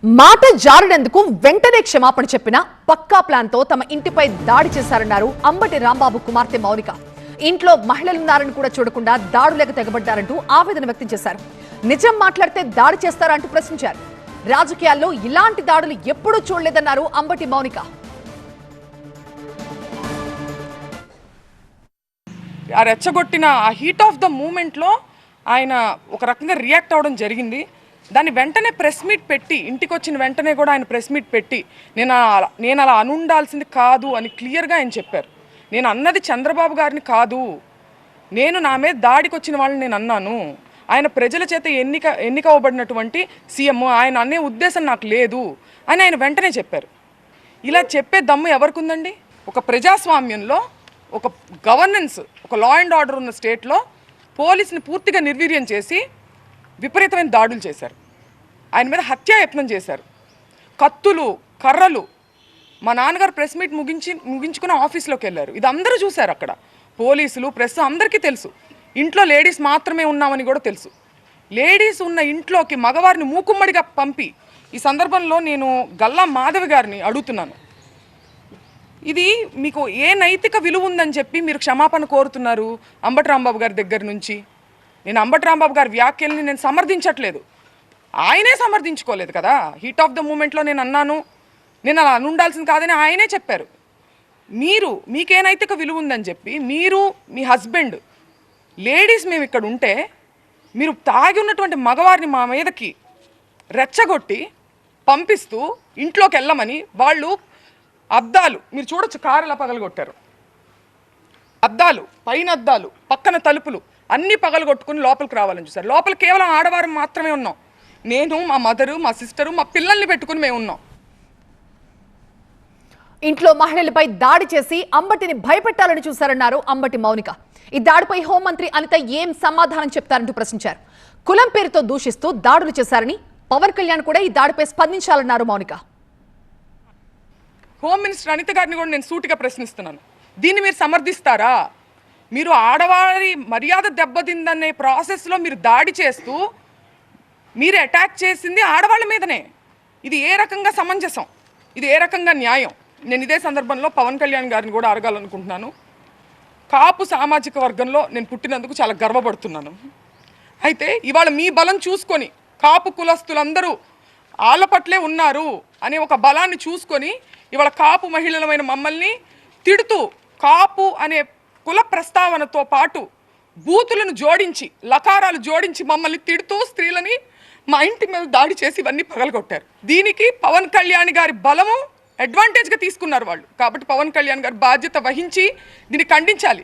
మాట జారినందుకు వెంటనే క్షమాపణ చెప్పిన పక్కా ప్లాన్ తో తమ ఇంటిపై దాడి చేశారన్నారు అంబటి రాంబాబు కుమార్తె మౌనిక. ఇంట్లో మహిళలున్నారని కూడా చూడకుండా దాడులకు తెగబడ్డారంటూ ఆవేదన వ్యక్తం చేశారు. నిజం మాట్లాడితే దాడి చేస్తారంటూ ప్రశ్నించారు. రాజకీయాల్లో ఇలాంటి దాడులు ఎప్పుడూ చూడలేదన్నారు అంబటి మౌనిక. ఆ రెచ్చగొట్టిన ఆ హీట్ ఆఫ్ ద మూమెంట్ లో ఆయన ఒక రకంగా రియాక్ట్ అవ్వడం జరిగింది. దాన్ని వెంటనే ప్రెస్ మీట్ పెట్టి, ఇంటికి వచ్చిన వెంటనే కూడా ఆయన ప్రెస్ మీట్ పెట్టి నేను అలా అనుండాల్సింది కాదు అని క్లియర్గా ఆయన చెప్పారు. నేను అన్నది చంద్రబాబు గారిని కాదు, నేను నా మీద దాడికి వచ్చిన వాళ్ళని నేను అన్నాను. ఆయన ప్రజల చేత ఎన్నిక అవ్వబడినటువంటి సీఎం, ఆయన అనే ఉద్దేశం నాకు లేదు అని ఆయన వెంటనే చెప్పారు. ఇలా చెప్పే దమ్ము ఎవరికి ఉందండి? ఒక ప్రజాస్వామ్యంలో, ఒక గవర్నెన్స్, ఒక లా అండ్ ఆర్డర్ ఉన్న స్టేట్లో పోలీసుని పూర్తిగా నిర్వీర్యం చేసి విపరీతమైన దాడులు చేశారు. ఆయన మీద హత్యాయత్నం చేశారు. కత్తులు, కర్రలు. మా నాన్నగారు ప్రెస్ మీట్ ముగించుకుని ఆఫీస్లోకి వెళ్ళారు. ఇది అందరూ చూశారు. అక్కడ పోలీసులు, ప్రెస్ అందరికీ తెలుసు. ఇంట్లో లేడీస్ మాత్రమే ఉన్నామని కూడా తెలుసు. లేడీస్ ఉన్న ఇంట్లోకి మగవారిని మూకుమ్మడిగా పంపి, ఈ సందర్భంలో నేను గల్లా మాధవి గారిని అడుగుతున్నాను, ఇది మీకు ఏ నైతిక విలువ ఉందని చెప్పి మీరు క్షమాపణ కోరుతున్నారు అంబటి రాంబాబు గారి దగ్గర నుంచి? నేను అంబటి రాంబాబు గారి వ్యాఖ్యల్ని నేను సమర్థించట్లేదు, ఆయనే సమర్థించుకోలేదు కదా. హీట్ ఆఫ్ ద మూమెంట్లో నేను అన్నాను, నేను అలా అనుండాల్సింది కాదని ఆయనే చెప్పారు. మీకే నైతిక విలువ ఉందని చెప్పి మీరు, మీ హస్బెండ్, లేడీస్ మేము ఇక్కడ ఉంటే మీరు తాగి ఉన్నటువంటి మగవారిని మా మీదకి రెచ్చగొట్టి పంపిస్తూ ఇంట్లోకి వెళ్ళమని, వాళ్ళు అద్దాలు మీరు చూడొచ్చు, కారులా పగలగొట్టారు. అద్దాలు, పైన అద్దాలు, పక్కన తలుపులు అన్నీ పగలగొట్టుకుని లోపలికి రావాలని చూశారు. లోపల కేవలం ఆడవారు మాత్రమే ఉన్నాం. నేను, మా మదరు, మా సిస్టరు, మా పిల్లల్ని పెట్టుకుని మేము ఉన్నాం. ఇంట్లో మహిళలపై దాడి చేసి అంబటిని భయపెట్టాలని చూశారన్నారు అంబటి మౌనిక. ఈ దాడిపై హోంమంత్రి అనిత ఏం సమాధానం చెప్తారంటూ ప్రశ్నించారు. కులం పేరుతో దూషిస్తూ దాడులు చేశారని, పవన్ కళ్యాణ్ కూడా ఈ దాడిపై స్పందించాలన్నారు మౌనిక. హోమ్ మినిస్టర్ అనిత గారిని కూడా నేను సూటిగా ప్రశ్నిస్తున్నాను, దీన్ని మీరు సమర్థిస్తారా? మీరు ఆడవారి మర్యాద దెబ్బతిందనే ప్రాసెస్లో మీరు దాడి చేస్తూ మీరు అటాక్ చేసింది ఆడవాళ్ళ మీదనే. ఇది ఏ రకంగా సమంజసం? ఇది ఏ రకంగా న్యాయం? నేను ఇదే సందర్భంలో పవన్ కళ్యాణ్ గారిని కూడా అడగాలనుకుంటున్నాను. కాపు సామాజిక వర్గంలో నేను పుట్టినందుకు చాలా గర్వపడుతున్నాను. అయితే ఇవాళ మీ బలం చూసుకొని, కాపు కులస్తులందరూ ఆళ్ళ పట్లే ఉన్నారు అనే ఒక బలాన్ని చూసుకొని ఇవాళ కాపు మహిళలమైన మమ్మల్ని తిడుతూ, కాపు అనే కుల ప్రస్తావనతో పాటు బూతులను జోడించి, లకారాలు జోడించి మమ్మల్ని తిడుతూ స్త్రీలని మా ఇంటి మీద దాడి చేసి ఇవన్నీ పగలగొట్టారు. దీనికి పవన్ కళ్యాణ్ గారి బలము అడ్వాంటేజ్గా తీసుకున్నారు వాళ్ళు. కాబట్టి పవన్ కళ్యాణ్ గారు బాధ్యత వహించి దీన్ని ఖండించాలి.